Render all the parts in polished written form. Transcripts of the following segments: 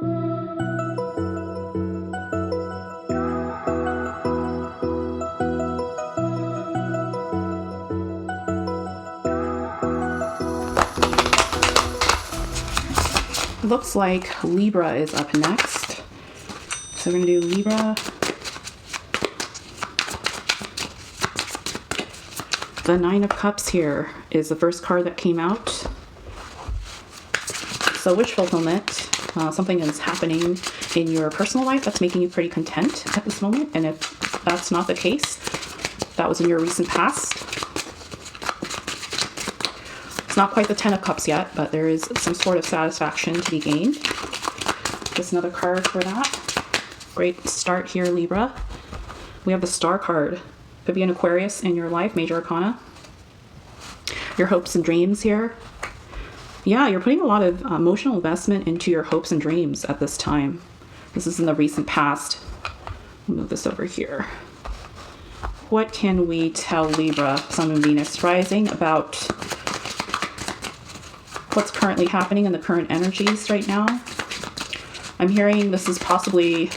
Looks like Libra is up next. So we're going to do Libra. The Nine of Cups here is the first card that came out. So wish fulfillment, something is happening in your personal life that's making you pretty content at this moment. And if that's not the case, that was in your recent past. It's not quite the Ten of Cups yet, but there is some sort of satisfaction to be gained. Just another card for that. Great start here, Libra. We have the Star card. Could be an Aquarius in your life, major arcana. Your hopes and dreams here. Yeah, you're putting a lot of emotional investment into your hopes and dreams at this time. This is in the recent past. I'll move this over here. What can we tell Libra, Sun and Venus rising about what's currently happening in the current energies right now? I'm hearing this is possibly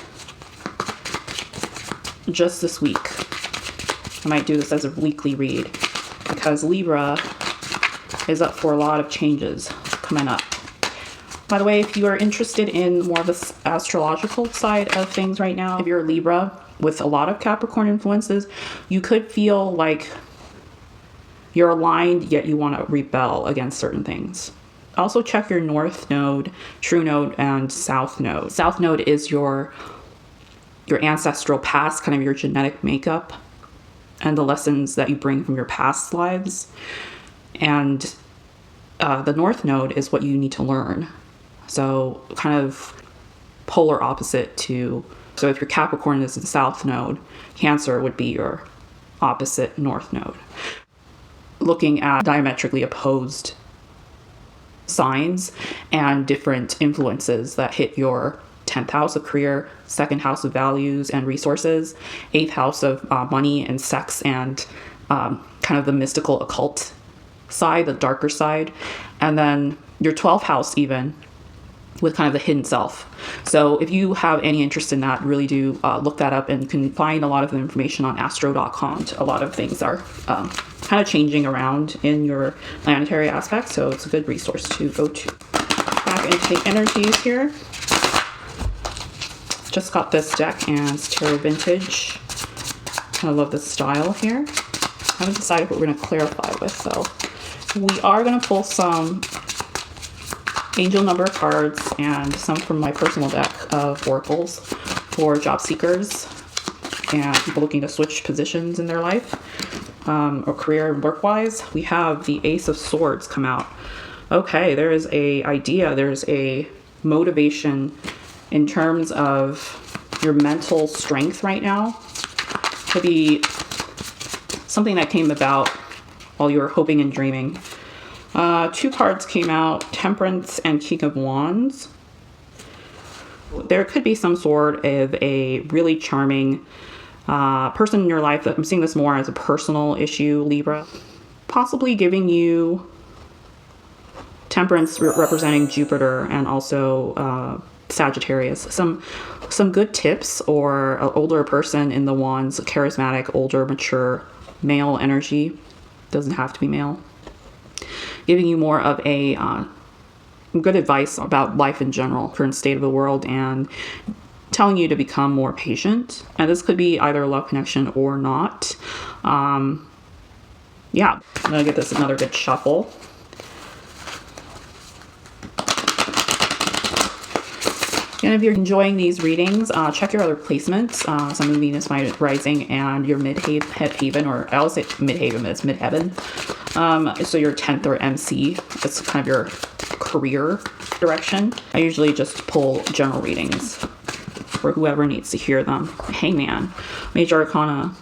just this week. I might do this as a weekly read because Libra is up for a lot of changes coming up. By the way, if you are interested in more of the astrological side of things right now, if you're a Libra with a lot of Capricorn influences, you could feel like you're aligned, yet you want to rebel against certain things. Also check your North Node, True Node, and South Node. South Node is your ancestral past, kind of your genetic makeup, and the lessons that you bring from your past lives. And the North Node is what you need to learn. So kind of polar opposite to, so if your Capricorn is the South Node, Cancer would be your opposite North Node. Looking at diametrically opposed signs and different influences that hit your 10th house of career, 2nd house of values and resources, 8th house of money and sex and kind of the mystical occult side, the darker side, and then your 12th house even with kind of the hidden self. So if you have any interest in that, really do look that up, and you can find a lot of the information on astro.com. A lot of things are kind of changing around in your planetary aspect, so it's a good resource to go to. Back into the energies here. Just got this deck, and it's tarot vintage. I love the style here. I haven't decided what we're going to clarify with, though. We are going to pull some angel number cards and some from my personal deck of oracles for job seekers and people looking to switch positions in their life or career and work-wise. We have the Ace of Swords come out. Okay, there is a idea, there's a motivation in terms of your mental strength right now. Could be something that came about while you were hoping and dreaming. Two cards came out, Temperance and King of Wands. There could be some sort of a really charming person in your life. That I'm seeing this more as a personal issue, Libra. Possibly giving you Temperance representing Jupiter and also Sagittarius. Some good tips, or an older person in the Wands, charismatic, older, mature, male energy. Doesn't have to be male. Giving you more of a good advice about life in general, current state of the world, and telling you to become more patient. And this could be either a love connection or not. Yeah, I'm gonna give this another good shuffle. And if you're enjoying these readings, check your other placements, Sun and Venus rising, and your midhaven, or I always say midhaven, but it's midheaven. So your 10th or MC, it's kind of your career direction. I usually just pull general readings for whoever needs to hear them. Hangman, major arcana.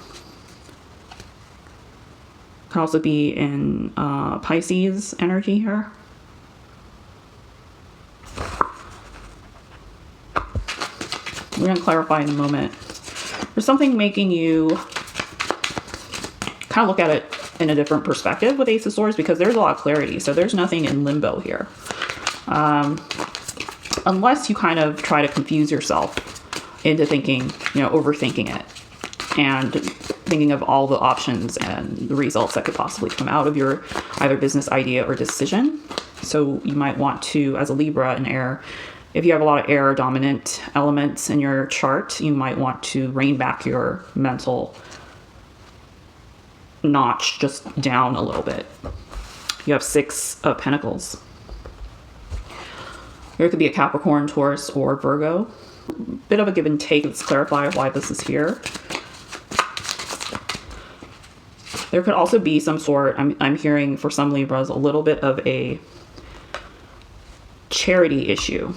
Could also be in Pisces energy here. We're going to clarify in a moment. There's something making you kind of look at it in a different perspective with Ace of Swords, because there's a lot of clarity. So there's nothing in limbo here. unless you kind of try to confuse yourself into thinking, overthinking it and thinking of all the options and the results that could possibly come out of your either business idea or decision. So you might want to, as a Libra and air, if you have a lot of air dominant elements in your chart, you might want to rein back your mental notch just down a little bit. You have 6 of Pentacles. There could be a Capricorn, Taurus, or Virgo. Bit of a give and take. Let's clarify why this is here. There could also be some sort, I'm hearing for some Libras, a little bit of a charity issue.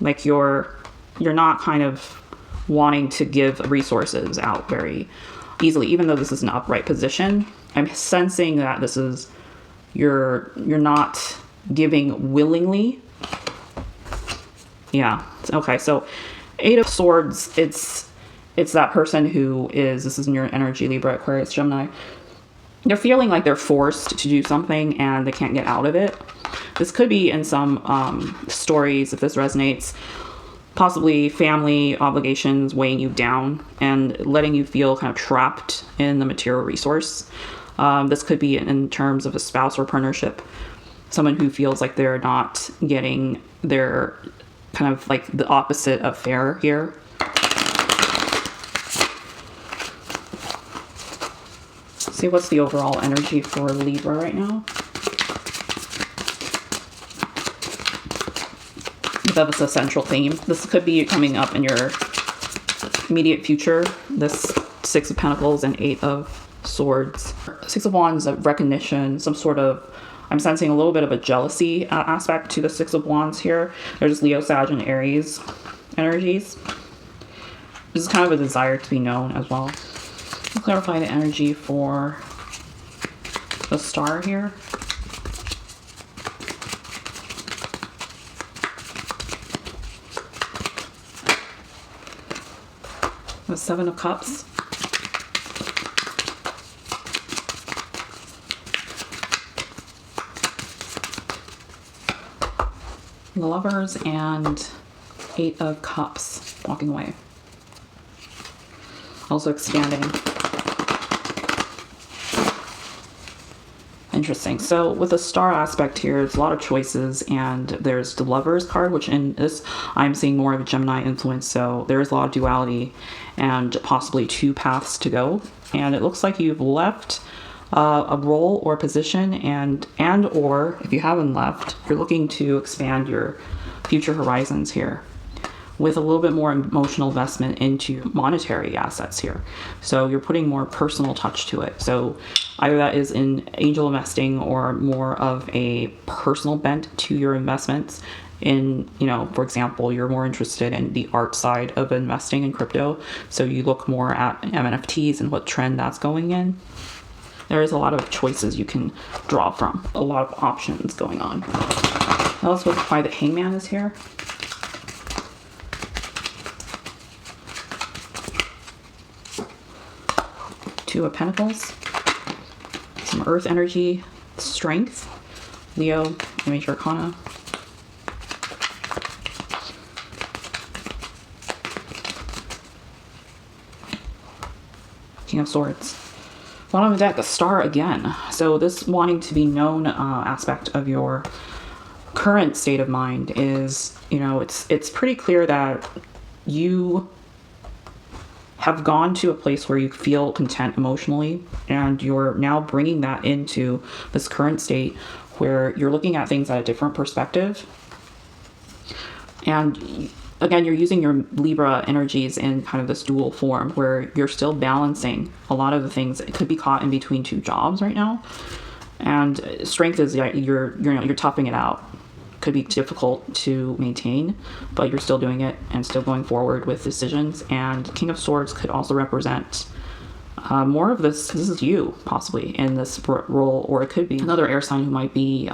Like you're not kind of wanting to give resources out very easily, even though this is an upright position. I'm sensing that this is, you're not giving willingly. Yeah. Okay. So 8 of Swords, it's that person who is, this is in your energy, Libra, Aquarius, Gemini. They're feeling like they're forced to do something and they can't get out of it. This could be in some stories, if this resonates, possibly family obligations weighing you down and letting you feel kind of trapped in the material resource. This could be in terms of a spouse or partnership, someone who feels like they're not getting their kind of like the opposite of fair here. See what's the overall energy for Libra right now. That's a central theme. This could be coming up in your immediate future. This 6 of Pentacles and 8 of Swords. 6 of Wands of recognition, some sort of, I'm sensing a little bit of a jealousy aspect to the 6 of Wands here. There's Leo, Sag, and Aries energies. This is kind of a desire to be known as well. I'll clarify the energy for the star here. The 7 of Cups. The Lovers and 8 of Cups, walking away. Also expanding. Interesting. So with the star aspect here, there's a lot of choices, and there's the Lovers card, which in this I'm seeing more of a Gemini influence. So there's a lot of duality and possibly 2 paths to go. And it looks like you've left a role or position, and or if you haven't left, you're looking to expand your future horizons here with a little bit more emotional investment into monetary assets here. So you're putting more personal touch to it. So either that is in angel investing or more of a personal bent to your investments. In, for example, you're more interested in the art side of investing in crypto. So you look more at NFTs and what trend that's going in. There is a lot of choices you can draw from. A lot of options going on. Now let's look at why the Hangman is here. Two of Pentacles. Some Earth energy. Strength. Leo, Major Arcana. King of Swords. Bottom of the deck, the Star again. So this wanting to be known aspect of your current state of mind is, it's pretty clear that you have gone to a place where you feel content emotionally, and you're now bringing that into this current state where you're looking at things at a different perspective. And again, you're using your Libra energies in kind of this dual form where you're still balancing a lot of the things. It could be caught in between 2 jobs right now. And strength is you're toughing it out. Could be difficult to maintain, but you're still doing it and still going forward with decisions. And King of Swords could also represent more of this is you possibly in this role, or it could be another air sign who might be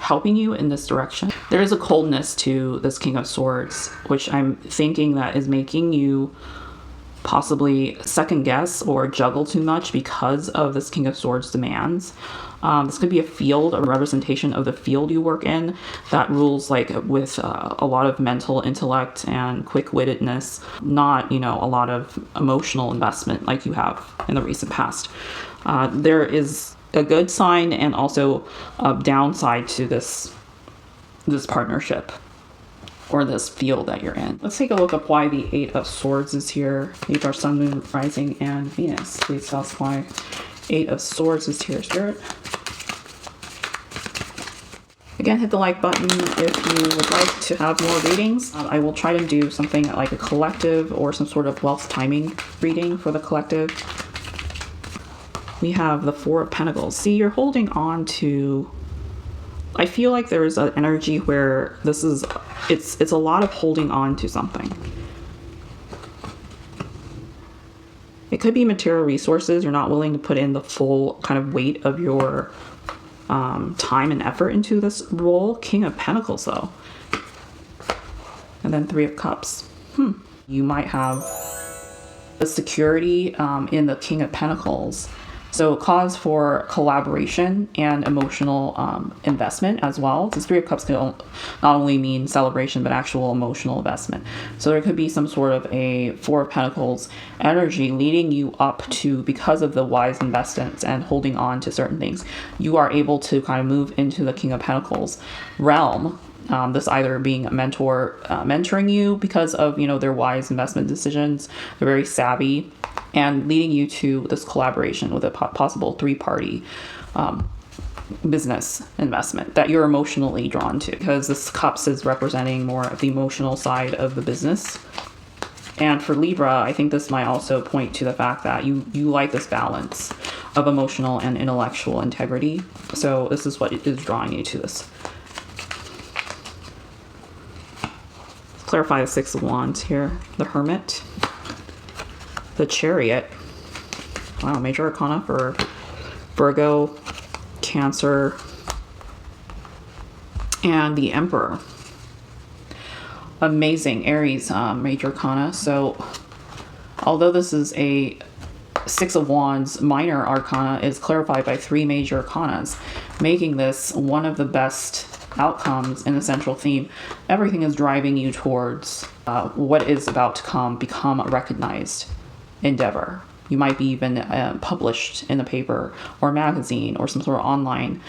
helping you in this direction. There is a coldness to this King of Swords, which I'm thinking that is making you possibly second guess or juggle too much because of this King of Swords demands. This could be a field, a representation of the field you work in that rules like with a lot of mental intellect and quick-wittedness, not, you know, a lot of emotional investment like you have in the recent past. There is a good sign and also a downside to this partnership or this field that you're in. Let's take a look at why the Eight of Swords is here. Libra, Sun, Moon, Rising, and Venus. Please tell us why Eight of Swords is here, Spirit. Again, hit the like button if you would like to have more readings. I will try to do something like a collective or some sort of wealth timing reading for the collective. We have the Four of Pentacles. See, you're holding on to, I feel like there's an energy where this is, it's a lot of holding on to something. It could be material resources. You're not willing to put in the full kind of weight of your time and effort into this role. King of Pentacles though. And then Three of Cups. You might have a security in the King of Pentacles. So cause for collaboration and emotional investment as well. This Three of Cups can not only mean celebration, but actual emotional investment. So there could be some sort of a Four of Pentacles energy leading you up to, because of the wise investments and holding on to certain things, you are able to kind of move into the King of Pentacles realm. This either being a mentor mentoring you because of, you know, their wise investment decisions. They're very savvy and leading you to this collaboration with a possible three-party business investment that you're emotionally drawn to, because this Cups is representing more of the emotional side of the business. And for Libra, I think this might also point to the fact that you like this balance of emotional and intellectual integrity. So this is what is drawing you to this. Clarify the Six of Wands here. The Hermit, the Chariot. Wow, major arcana for Virgo, Cancer, and the Emperor. Amazing. Aries, major arcana. So although this is a Six of Wands, minor arcana is clarified by three major arcanas, making this one of the best outcomes in the central theme. Everything is driving you towards what is about to become a recognized endeavor. You might be even published in a paper or magazine or some sort of online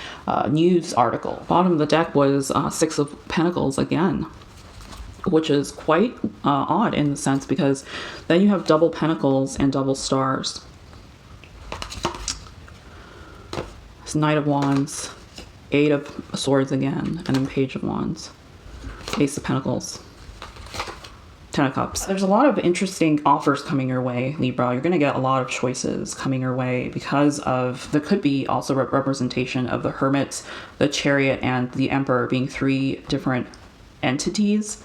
news article. Bottom of the deck was Six of Pentacles again, which is quite odd in the sense, because then you have double Pentacles and double Stars. It's Knight of Wands, Eight of Swords again, and then Page of Wands, Ace of Pentacles, Ten of Cups. There's a lot of interesting offers coming your way, Libra. You're going to get a lot of choices coming your way because of, there could be also a representation of the Hermit, the Chariot, and the Emperor being three different entities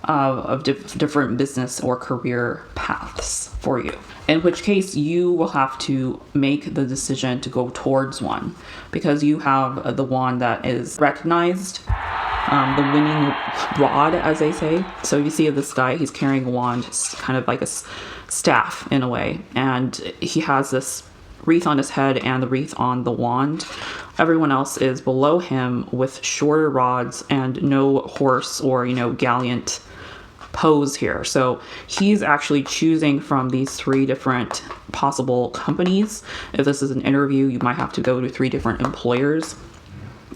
of different business or career paths for you. In which case you will have to make the decision to go towards one, because you have the wand that is recognized, the winning rod, as they say. So you see this guy, he's carrying a wand, kind of like a staff in a way, and he has this wreath on his head and the wreath on the wand. Everyone else is below him with shorter rods and no horse or, you know, gallant pose here. So he's actually choosing from these three different possible companies. If this is an interview, you might have to go to three different employers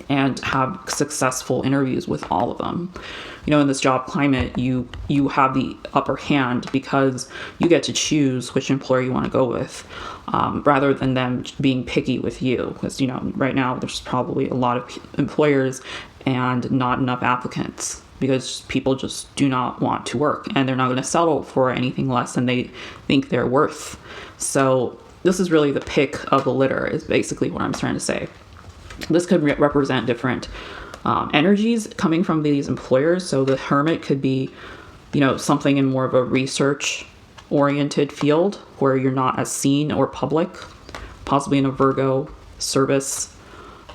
and have successful interviews with all of them. You know, in this job climate, you have the upper hand because you get to choose which employer you want to go with, rather than them being picky with you. Because, you know, right now there's probably a lot of employers and not enough applicants, because people just do not want to work and they're not going to settle for anything less than they think they're worth. So this is really the pick of the litter, is basically what I'm trying to say. This could represent different energies coming from these employers. So the Hermit could be, you know, something in more of a research oriented field where you're not as seen or public, possibly in a Virgo, service,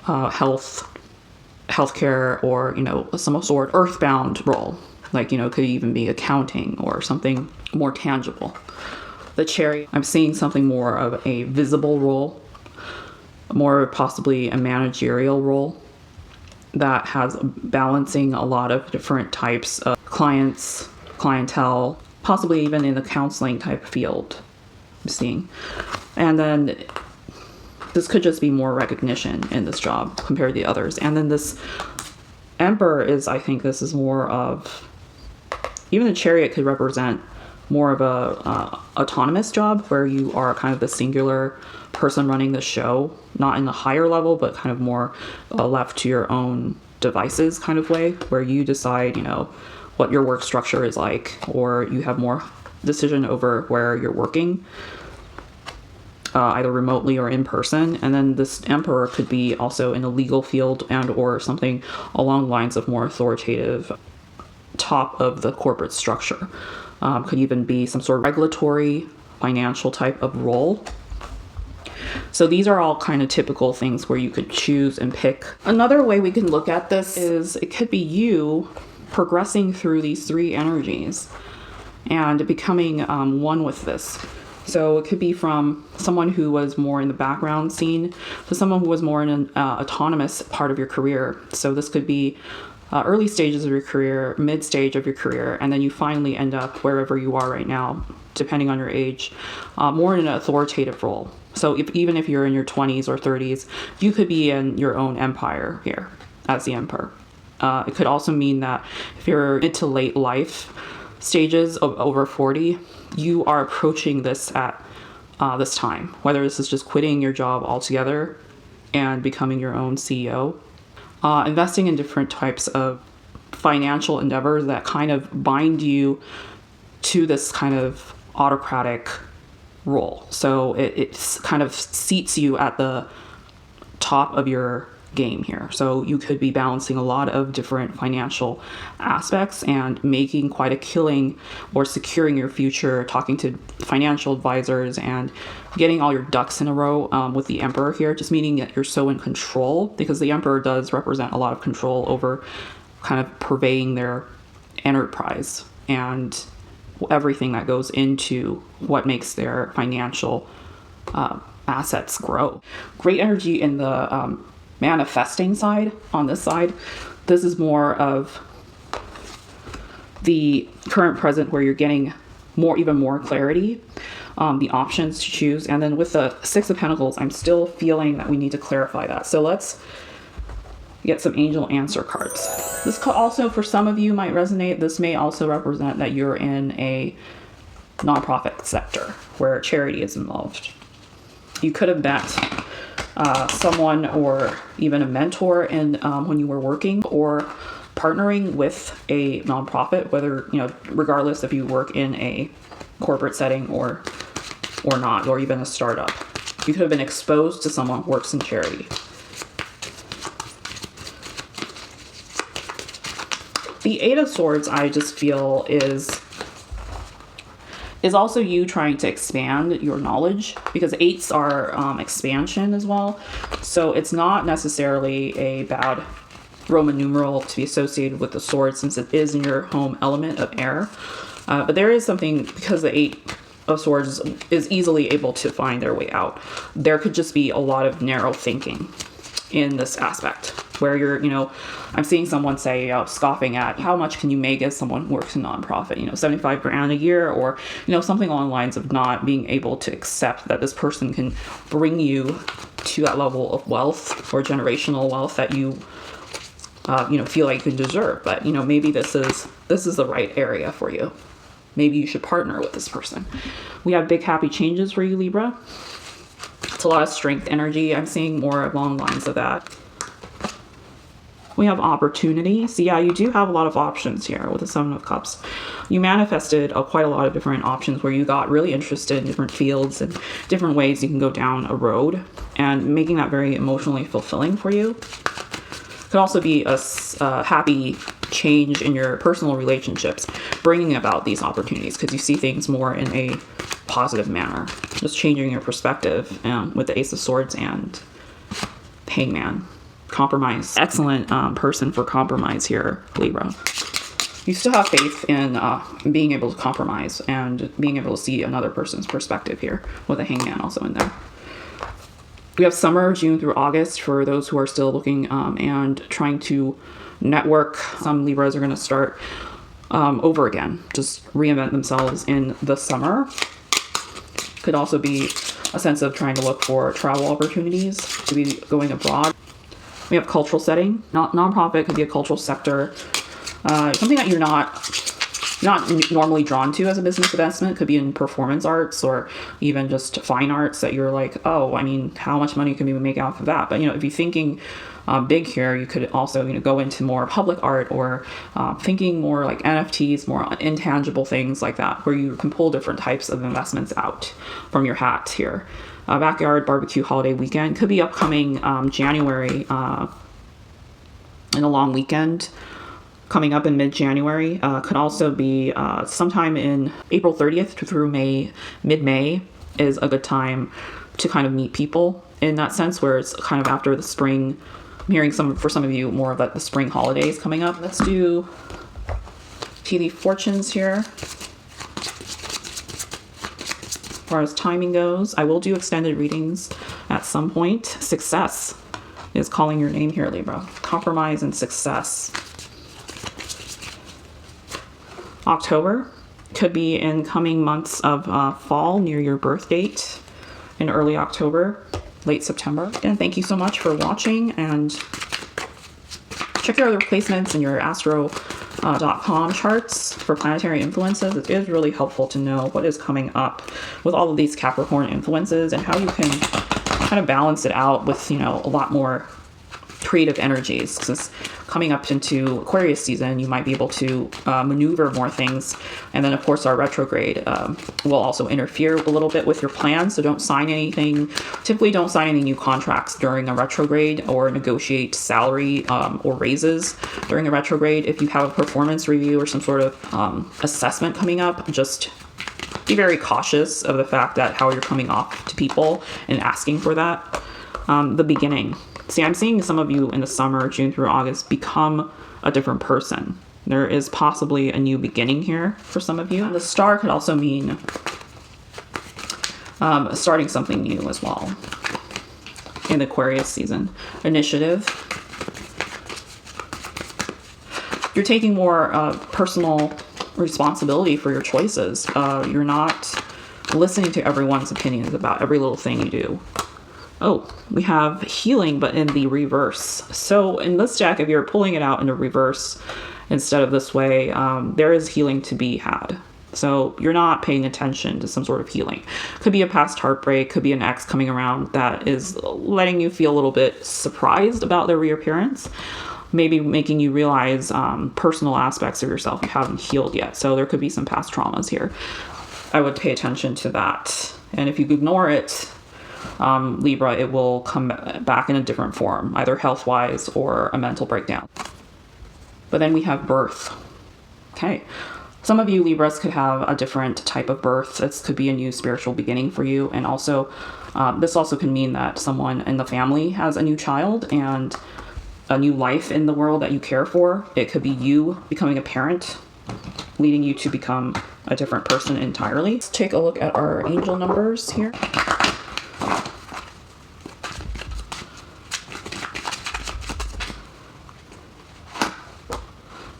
healthcare, or, you know, some sort of earthbound role, like, you know, it could even be accounting or something more tangible. The Chariot, I'm seeing something more of a visible role, more possibly a managerial role that has balancing a lot of different types of clients, clientele, possibly even in the counseling type field I'm seeing. And then this could just be more recognition in this job compared to the others. And then this Emperor is, I think this is more of, even the Chariot could represent more of a autonomous job where you are kind of the singular person running the show, not in the higher level, but kind of more left to your own devices kind of way, where you decide, you know, what your work structure is like, or you have more decision over where you're working, either remotely or in person. And then this Emperor could be also in the legal field and or something along the lines of more authoritative top of the corporate structure. Could even be some sort of regulatory, financial type of role. So these are all kind of typical things where you could choose and pick. Another way we can look at this is it could be you progressing through these three energies and becoming one with this. So it could be from someone who was more in the background scene to someone who was more in an autonomous part of your career. So this could be early stages of your career, mid stage of your career, and then you finally end up wherever you are right now, depending on your age, more in an authoritative role. So even if you're in your 20s or 30s, you could be in your own empire here as the Emperor. It could also mean that if you're mid to late life stages of over 40, you are approaching this at this time, whether this is just quitting your job altogether and becoming your own CEO. Investing in different types of financial endeavors that kind of bind you to this kind of autocratic role. So it kind of seats you at the top of your game here. So you could be balancing a lot of different financial aspects and making quite a killing or securing your future, talking to financial advisors and getting all your ducks in a row with the Emperor here, just meaning that you're so in control, because the Emperor does represent a lot of control over kind of purveying their enterprise and everything that goes into what makes their financial assets grow. Great energy in the manifesting side. On this side, this is more of the current present where you're getting even more clarity, the options to choose. And then with the Six of Pentacles, I'm still feeling that we need to clarify that. So let's get some angel answer cards. This could also, for some of you, might resonate. This may also represent that you're in a nonprofit sector where charity is involved. You could have met someone or even a mentor in when you were working or partnering with a nonprofit, whether, you know, regardless if you work in a corporate setting or not, or even a startup. You could have been exposed to someone who works in charity. The Eight of Swords, I just feel, is also you trying to expand your knowledge, because eights are expansion as well. So it's not necessarily a bad Roman numeral to be associated with the sword, since it is in your home element of air. But there is something, because the Eight of Swords is easily able to find their way out. There could just be a lot of narrow thinking in this aspect, where you're, you know, I'm seeing someone say, scoffing at how much can you make as someone who works in nonprofit, you know, 75 grand a year, or, you know, something along the lines of not being able to accept that this person can bring you to that level of wealth or generational wealth that you, you know, feel like you deserve. But, you know, maybe this is the right area for you. Maybe you should partner with this person. We have big happy changes for you, Libra. It's a lot of strength energy. I'm seeing more along the lines of that. We have opportunity. So yeah, you do have a lot of options here with the Seven of Cups. You manifested quite a lot of different options where you got really interested in different fields and different ways you can go down a road, and making that very emotionally fulfilling for you. Could also be a happy change in your personal relationships, bringing about these opportunities, because you see things more in a positive manner. Just changing your perspective with the Ace of Swords and Hangman. Compromise. Excellent person for compromise here, Libra. You still have faith in being able to compromise and being able to see another person's perspective here, with a Hangman also in there. We have summer, June through August, for those who are still looking and trying to network. Some Libras are going to start over again, just reinvent themselves in the summer. Could also be a sense of trying to look for travel opportunities, to be going abroad. We have cultural setting. Nonprofit could be a cultural sector. Something that you're not normally drawn to as a business investment. Could be in performance arts or even just fine arts that you're like, oh, I mean, how much money can we make off of that? But, you know, if you're thinking big here, you could also, you know, go into more public art or thinking more like NFTs, more intangible things like that, where you can pull different types of investments out from your hat here. Backyard barbecue holiday weekend could be upcoming January in a long weekend. Coming up in mid-January, could also be sometime in April 30th through mid-May is a good time to kind of meet people in that sense, where it's kind of after the spring. I'm hearing for some of you more of the spring holidays coming up. Let's do tea leaf fortunes here. As far as timing goes, I will do extended readings at some point. Success is calling your name here, Libra. Compromise and success. October could be in coming months of fall near your birth date in early October, late September. And thank you so much for watching, and check your other placements in your astro.com charts for planetary influences. It is really helpful to know what is coming up with all of these Capricorn influences and how you can kind of balance it out with, you know, a lot more creative energies. Since coming up into Aquarius season, you might be able to maneuver more things. And then, of course, our retrograde will also interfere a little bit with your plans. So don't sign anything. Typically, don't sign any new contracts during a retrograde or negotiate salary or raises during a retrograde. If you have a performance review or some sort of assessment coming up, just be very cautious of the fact that how you're coming off to people and asking for that. The beginning. See, I'm seeing some of you in the summer, June through August, become a different person. There is possibly a new beginning here for some of you. The star could also mean starting something new as well in the Aquarius season. Initiative. You're taking more personal responsibility for your choices. You're not listening to everyone's opinions about every little thing you do. Oh, we have healing, but in the reverse. So in this deck, if you're pulling it out in the reverse instead of this way, there is healing to be had. So you're not paying attention to some sort of healing. Could be a past heartbreak, could be an ex coming around that is letting you feel a little bit surprised about their reappearance. Maybe making you realize personal aspects of yourself you haven't healed yet. So there could be some past traumas here. I would pay attention to that. And if you ignore it, Libra, it will come back in a different form, either health-wise or a mental breakdown. But then we have birth. Okay. Some of you Libras could have a different type of birth. This could be a new spiritual beginning for you. And also, this also can mean that someone in the family has a new child and a new life in the world that you care for. It could be you becoming a parent, leading you to become a different person entirely. Let's take a look at our angel numbers here.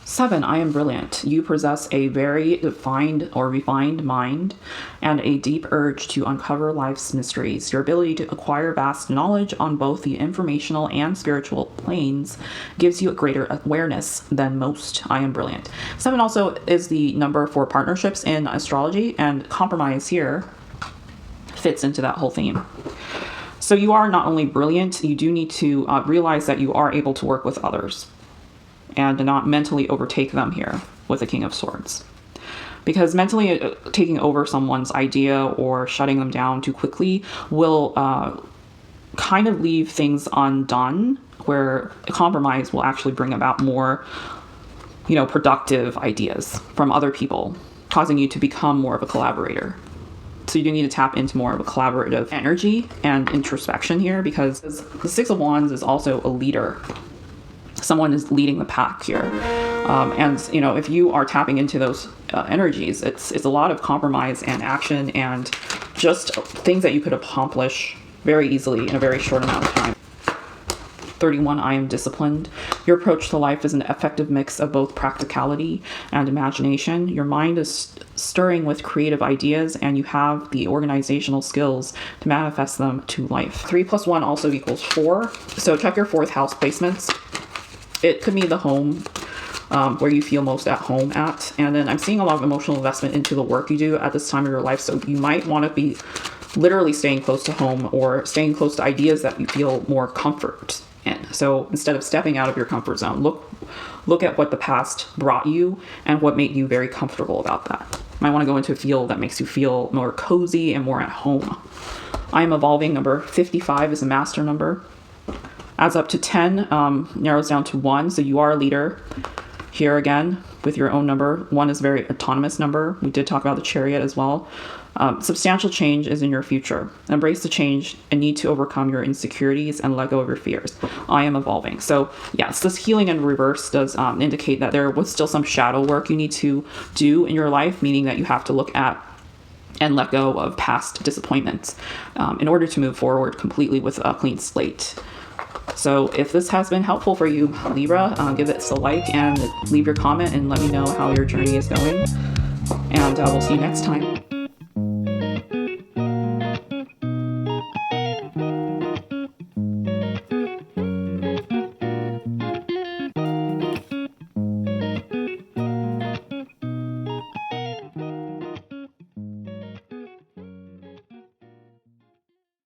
7, I am brilliant. You possess a very defined or refined mind and a deep urge to uncover life's mysteries. Your ability to acquire vast knowledge on both the informational and spiritual planes gives you a greater awareness than most. I am brilliant. 7 also is the number for partnerships in astrology, and compromise here fits into that whole theme. So you are not only brilliant, you do need to realize that you are able to work with others and to not mentally overtake them here with the King of Swords. Because mentally taking over someone's idea or shutting them down too quickly will kind of leave things undone, where a compromise will actually bring about more, productive ideas from other people, causing you to become more of a collaborator. So you do need to tap into more of a collaborative energy and introspection here, because the 6 of Wands is also a leader. Someone is leading the pack here. And if you are tapping into those energies, it's a lot of compromise and action and just things that you could accomplish very easily in a very short amount of time. 31, I am disciplined. Your approach to life is an effective mix of both practicality and imagination. Your mind is stirring with creative ideas, and you have the organizational skills to manifest them to life. 3 + 1 also equals 4. So check your 4th house placements. It could be the home, where you feel most at home at. And then I'm seeing a lot of emotional investment into the work you do at this time of your life. So you might want to be literally staying close to home or staying close to ideas that you feel more comfort in. So instead of stepping out of your comfort zone, look at what the past brought you and what made you very comfortable about that. You might want to go into a field that makes you feel more cozy and more at home. I am evolving. Number 55 is a master number. Adds up to 10, narrows down to 1. So you are a leader. Here again, with your own number. 1 is a very autonomous number. We did talk about the Chariot as well. Substantial change is in your future. Embrace the change and need to overcome your insecurities and let go of your fears. I am evolving. So yes, this healing in reverse does indicate that there was still some shadow work you need to do in your life, meaning that you have to look at and let go of past disappointments in order to move forward completely with a clean slate. So if this has been helpful for you, Libra, give it a like and leave your comment and let me know how your journey is going. And we'll see you next time.